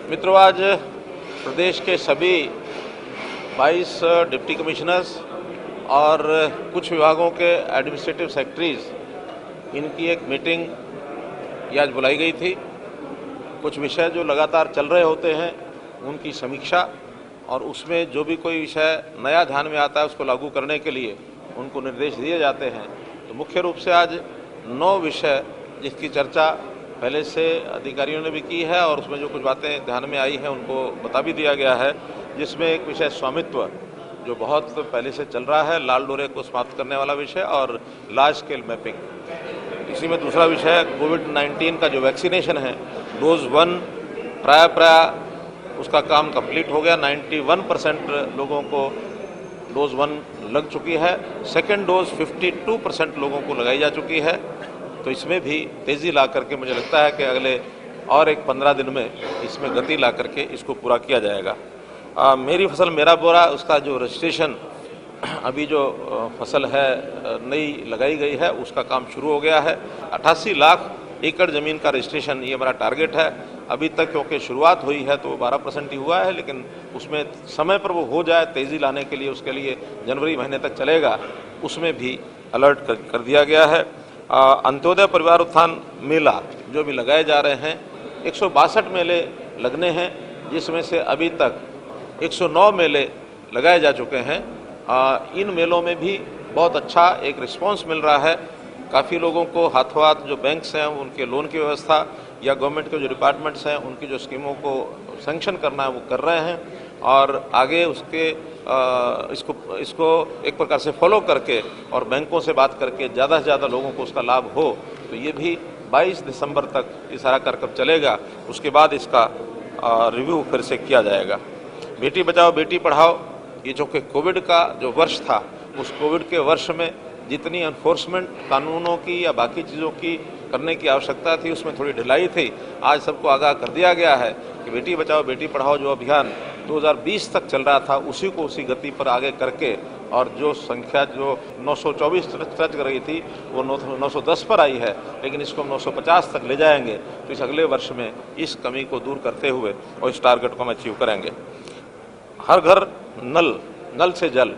मित्रों, आज प्रदेश के सभी 22 डिप्टी कमिश्नर्स और कुछ विभागों के एडमिनिस्ट्रेटिव सेक्रेटरीज इनकी एक मीटिंग ये आज बुलाई गई थी। कुछ विषय जो लगातार चल रहे होते हैं उनकी समीक्षा और उसमें जो भी कोई विषय नया ध्यान में आता है उसको लागू करने के लिए उनको निर्देश दिए जाते हैं। तो मुख्य रूप से आज 9 विषय जिसकी चर्चा पहले से अधिकारियों ने भी की है और उसमें जो कुछ बातें ध्यान में आई हैं उनको बता भी दिया गया है, जिसमें एक विषय स्वामित्व जो बहुत पहले से चल रहा है, लाल डोरे को समाप्त करने वाला विषय और लार्ज स्केल मैपिंग। इसी में दूसरा विषय कोविड-19 का जो वैक्सीनेशन है, डोज 1 प्राय उसका काम कंप्लीट हो गया। 91% लोगों को डोज 1 लग चुकी है। सेकेंड डोज 52% लोगों को लगाई जा चुकी है। तो इसमें भी तेज़ी ला करके मुझे लगता है कि अगले और एक 15 दिन में इसमें गति ला करके इसको पूरा किया जाएगा। मेरी फसल मेरा बोरा उसका जो रजिस्ट्रेशन अभी जो फसल है नई लगाई गई है उसका काम शुरू हो गया है। 88 लाख एकड़ ज़मीन का रजिस्ट्रेशन ये हमारा टारगेट है। अभी तक क्योंकि शुरुआत हुई है तो 12% ही हुआ है, लेकिन उसमें समय पर वो हो जाए, तेज़ी लाने के लिए उसके लिए जनवरी महीने तक चलेगा, उसमें भी अलर्ट कर दिया गया है। अंत्योदय परिवार उत्थान मेला जो भी लगाए जा रहे हैं, 162 मेले लगने हैं, जिसमें से अभी तक 109 मेले लगाए जा चुके हैं। इन मेलों में भी बहुत अच्छा एक रिस्पांस मिल रहा है। काफ़ी लोगों को हाथों हाथ जो बैंक्स हैं उनके लोन की व्यवस्था या गवर्नमेंट के जो डिपार्टमेंट्स हैं उनकी जो स्कीमों को सैंक्शन करना है वो कर रहे हैं और आगे उसके इसको एक प्रकार से फॉलो करके और बैंकों से बात करके ज़्यादा से ज़्यादा लोगों को उसका लाभ हो। तो ये भी 22 दिसंबर तक ये सारा कार्यक्रम चलेगा। उसके बाद इसका रिव्यू फिर से किया जाएगा। बेटी बचाओ बेटी पढ़ाओ, ये जो कि कोविड का जो वर्ष था, उस कोविड के वर्ष में जितनी एनफोर्समेंट कानूनों की या बाकी चीज़ों की करने की आवश्यकता थी उसमें थोड़ी ढिलाई थी। आज सबको आगाह कर दिया गया है कि बेटी बचाओ बेटी पढ़ाओ जो अभियान 2020 तक चल रहा था उसी को उसी गति पर आगे करके और जो संख्या जो 924 टच कर रही थी वो 910 पर आई है, लेकिन इसको हम 950 तक ले जाएंगे। तो इस अगले वर्ष में इस कमी को दूर करते हुए और इस टारगेट को हम अचीव करेंगे। हर घर नल से जल,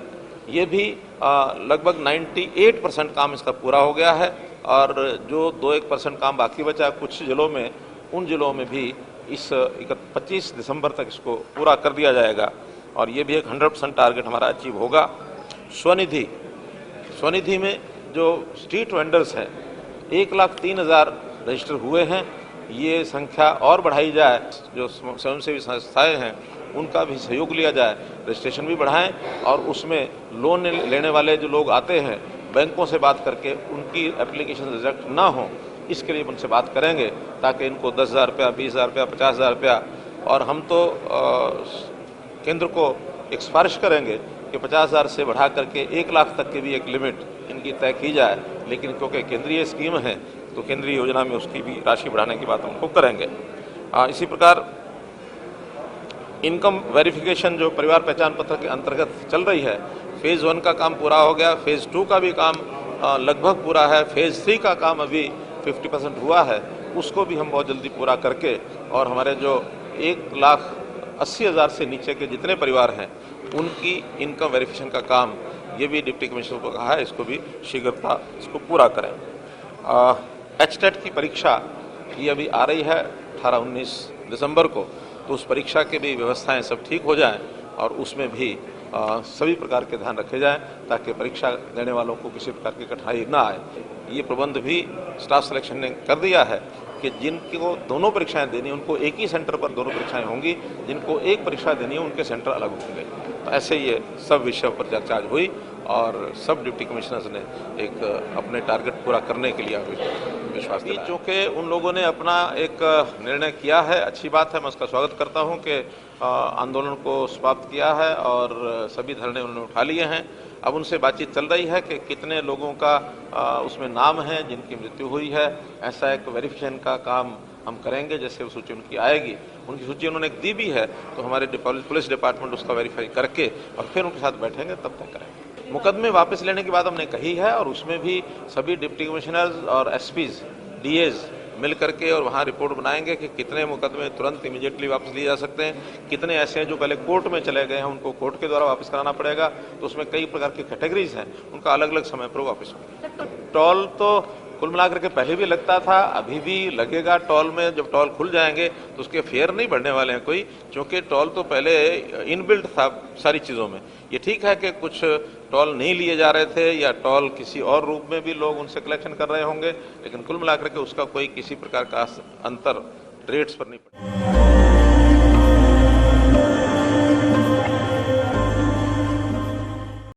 ये भी लगभग 98% काम इसका पूरा हो गया है और जो 2-1% काम बाकी बचा कुछ जिलों में, उन जिलों में भी इस 25 दिसंबर तक इसको पूरा कर दिया जाएगा और ये भी एक 100% टारगेट हमारा अचीव होगा। स्वनिधि में जो स्ट्रीट वेंडर्स हैं 1,03,000 रजिस्टर हुए हैं। ये संख्या और बढ़ाई जाए, जो स्वयंसेवी संस्थाएं हैं उनका भी सहयोग लिया जाए, रजिस्ट्रेशन भी बढ़ाएं और उसमें लोन लेने वाले जो लोग आते हैं बैंकों से बात करके उनकी एप्लीकेशन रिजेक्ट ना हो, इसके लिए उनसे बात करेंगे ताकि इनको 10,000 रुपया, 20,000 रुपया, 50,000 रुपया और हम तो केंद्र को एक सिफारिश करेंगे कि 50,000 से बढ़ा करके 1 लाख तक की भी एक लिमिट इनकी तय की जाए। लेकिन क्योंकि केंद्रीय स्कीम है तो केंद्रीय योजना में उसकी भी राशि बढ़ाने की बात हमको करेंगे। इसी प्रकार इनकम वेरिफिकेशन जो परिवार पहचान पत्र के अंतर्गत चल रही है, फेज़ 1 का काम पूरा हो गया, फेज़ 2 का भी काम लगभग पूरा है, फेज़ 3 का काम अभी 50% हुआ है, उसको भी हम बहुत जल्दी पूरा करके और हमारे जो 1,80,000 से नीचे के जितने परिवार हैं उनकी इनकम वेरिफिकेशन का काम ये भी डिप्टी कमिश्नर को कहा है इसको भी शीघ्रता इसको पूरा करें। HTET की परीक्षा ये अभी आ रही है 18-19 दिसंबर को, तो उस परीक्षा की भी व्यवस्थाएं सब ठीक हो जाएं और उसमें भी सभी प्रकार के ध्यान रखे जाएं ताकि परीक्षा देने वालों को किसी प्रकार की कठिनाई ना आए। ये प्रबंध भी स्टाफ सिलेक्शन ने कर दिया है कि जिनको दोनों परीक्षाएं देनी उनको एक ही सेंटर पर दोनों परीक्षाएं होंगी, जिनको एक परीक्षा देनी है उनके सेंटर अलग होंगे। तो ऐसे ये सब विषयों पर चर्चा हुई और सब डिप्टी कमिश्नर्स ने एक अपने टारगेट पूरा करने के लिए विश्वास दिलाया। चूँकि उन लोगों ने अपना एक निर्णय किया है, अच्छी बात है, मैं उसका स्वागत करता हूँ कि आंदोलन को समाप्त किया है और सभी धरने उन्होंने उठा लिए हैं। अब उनसे बातचीत चल रही है कि कितने लोगों का उसमें नाम है जिनकी मृत्यु हुई है। ऐसा एक वेरिफिकेशन का काम हम करेंगे, जैसे वो सूची उनकी आएगी, उनकी सूची उन्होंने दी भी है तो हमारे पुलिस डिपार्टमेंट उसका वेरीफाई करके और फिर उनके साथ बैठेंगे तब तक करेंगे। मुकदमे वापस लेने की बात हमने कही है और उसमें भी सभी डिप्टी कमिश्नर्स और एसपीज, डीएज मिल करके और वहाँ रिपोर्ट बनाएंगे कि कितने मुकदमे तुरंत इमीडिएटली वापस लिए जा सकते हैं, कितने ऐसे हैं जो पहले कोर्ट में चले गए हैं उनको कोर्ट के द्वारा वापस कराना पड़ेगा। तो उसमें कई प्रकार की कैटेगरीज हैं, उनका अलग अलग समय पर वापस होगा। टोल तो कुल मिलाकर के पहले भी लगता था, अभी भी लगेगा। टोल में जब टोल खुल जाएंगे तो उसके फेयर नहीं बढ़ने वाले हैं कोई, क्योंकि टोल तो पहले इनबिल्ट था सारी चीज़ों में। ये ठीक है कि कुछ टोल नहीं लिए जा रहे थे या टोल किसी और रूप में भी लोग उनसे कलेक्शन कर रहे होंगे, लेकिन कुल मिलाकर के उसका कोई किसी प्रकार का अंतर रेट्स पर नहीं पड़ा।